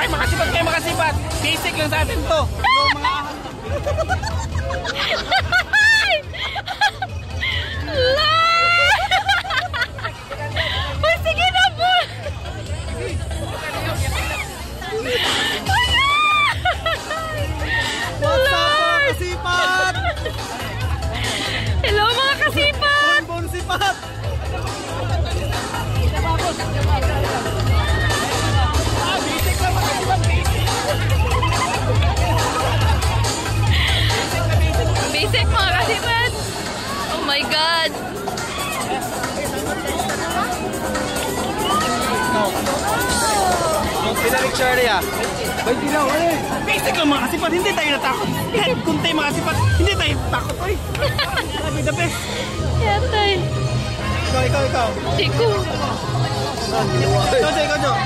Okay, makasipat kayo, makasipat. Basic lang sa atin to. Yung mga... Uy, sige na po! What's up mga kasipat? Hello mga kasipat! Bonbon sipat! Basic lang mga kasipat, basic. Basic mga kasipat! Oh my God! Pinalik Charlie ah. Ba't dilaw eh? Basic lang mga kasipat, hindi tayo natakot. Kahit kunti mga kasipat, hindi tayo takot oy. Sabi the best. Yatay. Ikaw. Di ko. Ikaw, Jo.